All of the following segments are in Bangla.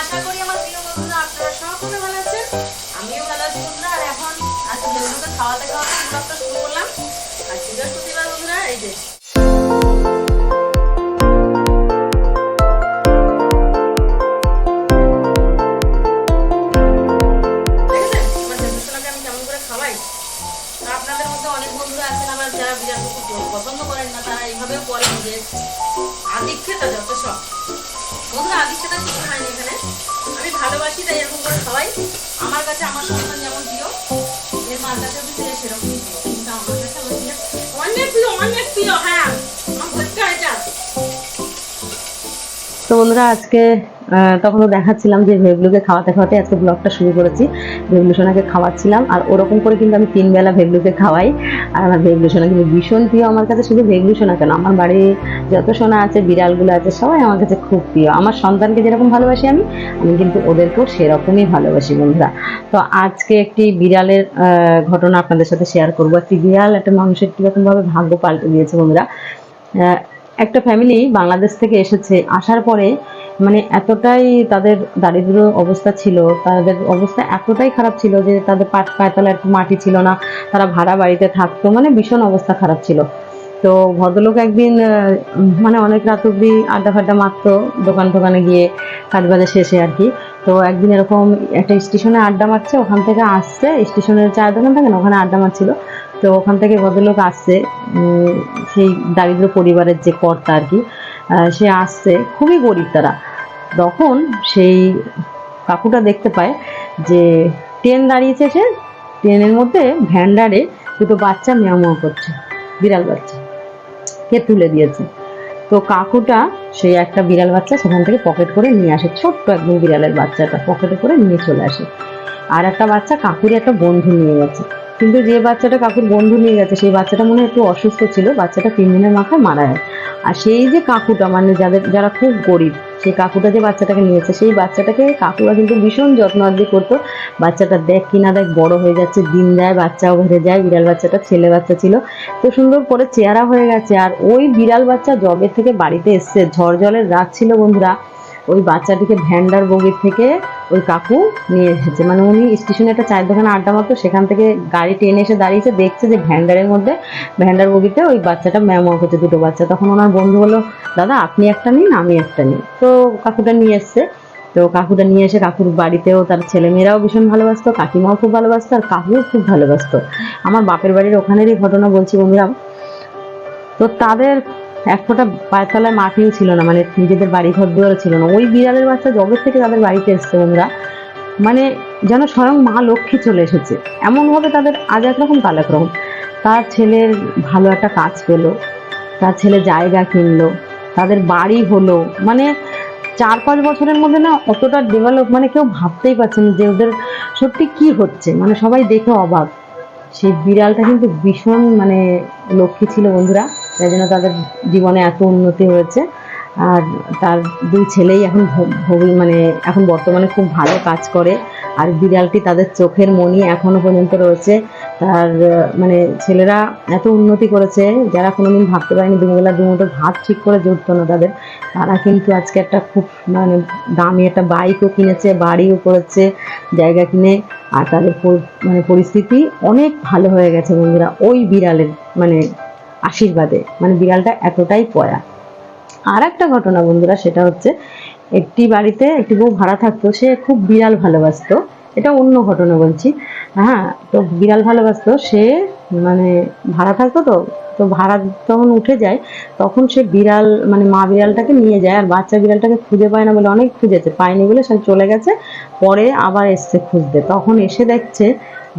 আশা করি আমার প্রিয় বন্ধুরা আপনারা সকলে ভালো আছেন, আমিও ভালো আছি বন্ধুরা। আর এখন আজকে বেগুনকে খাওয়াতে খাওয়াতে ব্লগটা শুরু করলাম। আর বৃহস্পতিবার বন্ধুরা, এই যে আপনাদের মধ্যে অনেক বন্ধুরা আছেন আবার যারা বিড়াল কুকুর পছন্দ করেন না, তারা এইভাবেও বলেন যে আদিক্ষেতা যত সব। বন্ধুরা, আদিক্ষেতা কিছু হয়নি এখানে, আমি ভালোবাসি তাই এরকম করে খাওয়াই। আমার কাছে আমার সন্তান যেমন প্রিয়, এর মার কাছে প্রিয় সেরকমই প্রিয়, কিন্তু আমার কাছে অনেক প্রিয়, অনেক প্রিয়। হ্যাঁ, আমার ভর্তি হয়ে যা। তো বন্ধুরা, আজকে তখনও দেখাচ্ছিলাম যে ভেবলুকে খাওয়াতে খাওয়াতে আজকে ব্লগটা শুরু করেছি। ভেবলু সোনাকে খাওয়াচ্ছিলাম, আর ওরকম করে কিন্তু আমি 3 বেলা ভেবলুকে খাওয়াই। আর আমার ভেবলু সোনা কিন্তু ভীষণ প্রিয় আমার কাছে। শুধু ভেবলু সোনা কেন, আমার বাড়ি যত সোনা আছে, বিড়ালগুলো আছে, সবাই আমার কাছে খুব প্রিয়। আমার সন্তানকে যেরকম ভালোবাসি আমি কিন্তু ওদেরকেও সেরকমই ভালোবাসি বন্ধুরা। তো আজকে একটি বিড়ালের ঘটনা আপনাদের সাথে শেয়ার করবো। একটি বিড়াল একটা মানুষের কীরকমভাবে ভাগ্য পাল্টে দিয়েছে বন্ধুরা। একটা ফ্যামিলি বাংলাদেশ থেকে এসেছে, আসার পরে মানে এতটাই তাদের দারিদ্র অবস্থা ছিল, তাদের অবস্থা এতটাই খারাপ ছিল যে তাদের পায়তলায় একটু মাটি ছিল না, তারা ভাড়া বাড়িতে থাকতো, মানে ভীষণ অবস্থা খারাপ ছিল। তো ভদ্রলোক একদিন মানে অনেক রাত অব্দি আড্ডা ফাড্ডা মারতো, দোকানে গিয়ে কাজ বাজে শেষে আর কি। তো একদিন এরকম একটা স্টেশনে আড্ডা মারছে, ওখান থেকে আসছে, স্টেশনের চায়ের দোকান থাকে না, ওখানে আড্ডা মারছিল। তো ওখান থেকে ভদ্রলোক আসছে, সেই দারিদ্র পরিবারের যে কর্তা আর কি, সে আসছে, খুবই গরিব তারা। তখন সেই কাকুটা দেখতে পায় যে ট্রেন দাঁড়িয়েছে, সে ট্রেনের মধ্যে ভ্যান্ডারে দুটো বাচ্চা মেয়াও করছে, বিড়াল বাচ্চা, কে তুলে দিয়েছে। তো কাকুটা সেই একটা বিড়াল বাচ্চা সেখান থেকে পকেট করে নিয়ে আসে, ছোট্ট একদম বিড়ালের বাচ্চাটা পকেটে করে নিয়ে চলে আসে। আর একটা বাচ্চা কাকুর একটা বন্ধু নিয়ে গেছে, কিন্তু যে বাচ্চাটা কাকুর বন্ধু নিয়ে গেছে সেই বাচ্চাটা মনে হয় একটু অসুস্থ ছিল, বাচ্চাটা 3 দিনের মাথায় মারা যায়। আর সেই যে কাকুটা, মানে যারা খুব গরিব, সেই কাকুটা যে বাচ্চাটাকে নিয়েছে, সেই বাচ্চাটাকে কাকুরা কিন্তু ভীষণ যত্ন আদি করতো। বাচ্চাটা দেখ কি না দেখ বড় হয়ে যাচ্ছে, দিন যায়, বাচ্চাও বেড়ে যায়। বিড়াল বাচ্চাটা ছেলে বাচ্চা ছিল, তো সুন্দর করে চেহারা হয়ে গেছে। আর ওই বিড়াল বাচ্চা জবে থেকে বাড়িতে এসছে, ঝড় জলের রাত ছিল বন্ধুরা, ওই বাচ্চাটিকে ভ্যান্ডার বগির থেকে ওই কাকু নিয়ে এসেছে। মানে উনি স্টেশনে একটা চায়ের দোকানে আড্ডা মারতো, সেখান থেকে গাড়ি টেনে এসে দাঁড়িয়েছে, দেখছে যে ভ্যান্ডারের মধ্যে, ভ্যান্ডার বগিতে ওই বাচ্চাটা ম্যাও করছে, দুটো বাচ্চা। তখন ওনার বন্ধু বললো, দাদা আপনি একটা নিন, আমি একটা নিই। তো কাকুটা নিয়ে এসছে। তো কাকুটা নিয়ে এসে কাকুর বাড়িতেও তার ছেলেমেয়েরাও ভীষণ ভালোবাসতো, কাকিমাও খুব ভালোবাসতো, আর কাকুও খুব ভালোবাসতো। আমার বাপের বাড়ির ওখানেরই ঘটনা বলছি বন্ধুরা। তো তাদের এক ফোঁটা পায়তলায় মাটিও ছিল না, মানে নিজেদের বাড়ি ঘর দুয়ারও ছিল না। ওই বিড়ালের বাচ্চা জবে থেকে তাদের বাড়িতে এসছে বন্ধুরা, মানে যেন স্বয়ং মা লক্ষ্মী চলে এসেছে, এমনভাবে তাদের আজ একরকম কাল একরকম। তার ছেলের ভালো একটা কাজ পেলো, তার ছেলে জায়গা কিনলো, তাদের বাড়ি হলো, মানে 4-5 বছরের মধ্যে না অতটা ডেভেলপ, মানে কেউ ভাবতেই পারছে না যে ওদের সত্যি কি হচ্ছে, মানে সবাই দেখে অবাক। সেই বিড়ালটা কিন্তু ভীষণ মানে লক্ষ্মী ছিল বন্ধুরা, যার জন্য তাদের জীবনে এত উন্নতি হয়েছে। আর তার 2 ছেলেই এখন মানে এখন বর্তমানে খুব ভালো কাজ করে। আর বিড়ালটি তাদের চোখের মণি এখনো পর্যন্ত রয়েছে। তার মানে ছেলেরা এত উন্নতি করেছে, যারা কোনোদিন ভাবতে পারেনি দুবেলা দুমুঠো ভাত ঠিক করে জুটতো না তাদের, তারা কিন্তু আজকে একটা খুব মানে দামি একটা বাইকও কিনেছে, বাড়িও করেছে, জায়গা কিনে। আর তাদের মানে পরিস্থিতি অনেক ভালো হয়ে গেছে বন্ধুরা, ওই বিড়ালের মানে আশীর্বাদে। মানে বিড়ালটা এতটাই পয়া। আর একটা ঘটনা বন্ধুরা, সেটা হচ্ছে একটি বাড়িতে একটি বউ ভাড়া থাকতো, সে খুব বিড়াল ভালোবাসতো, এটা অন্য ঘটনা বলছি। হ্যাঁ, তো বিড়াল ভালোবাসতো সে, মানে ভাড়া থাকতো, তো তো ভাড়া যখন উঠে যায় তখন সে বিড়াল মানে মা বিড়ালটাকে নিয়ে যায়, আর বাচ্চা বিড়ালটাকে খুঁজে পায় না বলে, অনেক খুঁজেছে, পায়নি বলে সে চলে গেছে। পরে আবার এসছে খুঁজতে, তখন এসে দেখছে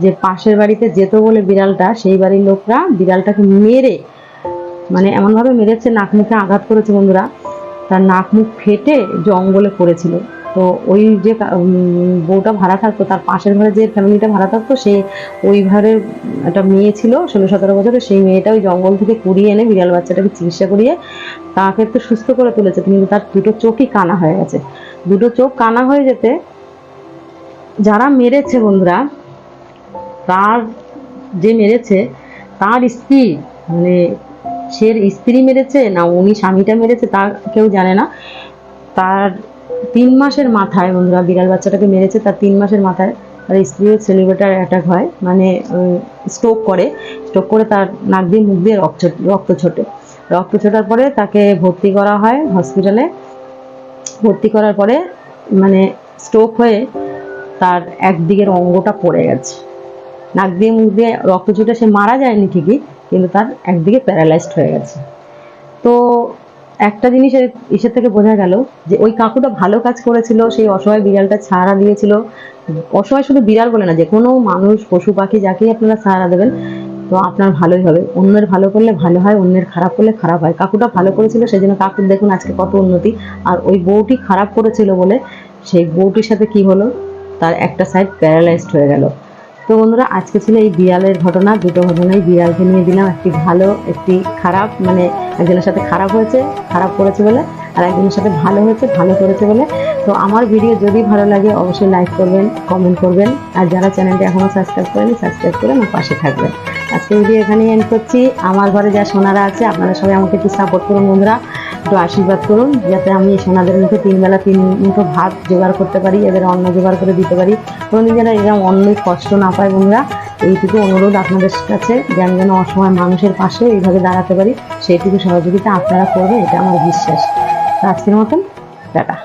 যে পাশের বাড়িতে যেত বলে বিড়ালটা, সেই বাড়ির লোকরা বিড়ালটাকে মেরে, মানে এমনভাবে মেরেছে, নাক মুখে আঘাত করেছে বন্ধুরা, তার নাক মুখ ফেটে জঙ্গলে পড়েছিল। তো ওই যে বউটা ভাড়া থাকতো, তার পাশের ঘরে যে ফ্যামিলিটা ভাড়া থাকতো, সে ওই ঘরের একটা মেয়ে ছিল 16-17 বছরের, সেই মেয়েটা ওই জঙ্গল থেকে কুড়িয়ে এনে বিড়াল বাচ্চাটাকে চিকিৎসা করিয়ে তাকে একটু সুস্থ করে তুলেছে, কিন্তু তার 2টো চোখই কানা হয়ে গেছে। 2টো চোখ কানা হয়ে যেতে যারা মেরেছে বন্ধুরা, তার যে মেরেছে তার স্ত্রী, মানে সে স্ত্রী মেরেছে না উনি স্বামীটা মেরেছে তা কেউ জানে না। তার 3 মাসের মাথায় বন্ধুরা বিড়াল বাচ্চাটাকে মেরেছে, তার 3 মাসের মাথায় তার স্ত্রীর সেলিব্রেটার অ্যাটাক হয়, মানে স্ট্রোক করে তার নাক দিয়ে মুখ দিয়ে রক্ত ছোটে। রক্ত ছোটার পরে তাকে ভর্তি করা হয় হসপিটালে। ভর্তি করার পরে মানে স্ট্রোক হয়ে তার একদিকের অঙ্গটা পড়ে গেছে, নাক দিয়ে মুখ দিয়ে রক্ত ছুটে। সে মারা যায়নি ঠিকই, কিন্তু তার একদিকে প্যারালাইজড হয়ে গেছে। তো একটা জিনিস ইসের থেকে বোঝা গেল যে ওই কাকুটা ভালো কাজ করেছিল, সেই অসহায় বিড়ালটা ছাড়া দিয়েছিল। অসহায় শুধু বিড়াল বলে না, যে কোনো মানুষ পশু পাখি যাকেই আপনারা ছাড়া দেবেন তো আপনার ভালোই হবে। অন্যের ভালো করলে ভালো হয়, অন্যের খারাপ করলে খারাপ হয়। কাকুটা ভালো করেছিল, সেই জন্য কাকুর দেখুন আজকে কত উন্নতি। আর ওই বউটি খারাপ করেছিল বলে সেই বউটির সাথে কি হলো, তার একটা সাইড প্যারালাইজড হয়ে গেল। তো বন্ধুরা, আজকে ছিল এই বিড়ালের ঘটনা, দুটো ঘটনাই বিড়ালকে নিয়ে দিলাম, একটি ভালো একটি খারাপ। মানে একজনের সাথে খারাপ হয়েছে, খারাপ করেছে বলে, আর একজনের সাথে ভালো হয়েছে, ভালো করেছে বলে। তো আমার ভিডিও যদি ভালো লাগে অবশ্যই লাইক করবেন, কমেন্ট করবেন, আর যারা চ্যানেলটি এখনও সাবস্ক্রাইব করেনি সাবস্ক্রাইব করে আমার পাশে থাকবেন। আজকে ভিডিও এখানেই এন্ড করছি। আমার ঘরে যা সোনারা আছে আপনারা সবাই আমাকে একটু সাপোর্ট করুন বন্ধুরা, একটু আশীর্বাদ করুন যাতে আমি এই সোনাদের মুখে 3 বেলা 3 মুঠো ভাত জোগাড় করতে পারি, এদের অন্ন জোগাড় করে দিতে পারি, কোনোদিন যেন এরকম অন্যই কষ্ট না পায় বন্ধুরা। এইটুকু অনুরোধ আপনাদের কাছে যে আমি যেন অসহায় মানুষের পাশে এইভাবে দাঁড়াতে পারি, সেইটুকু সহযোগিতা আপনারা করবেন, এটা আমার বিশ্বাস। তো আজকের মতন টাটা।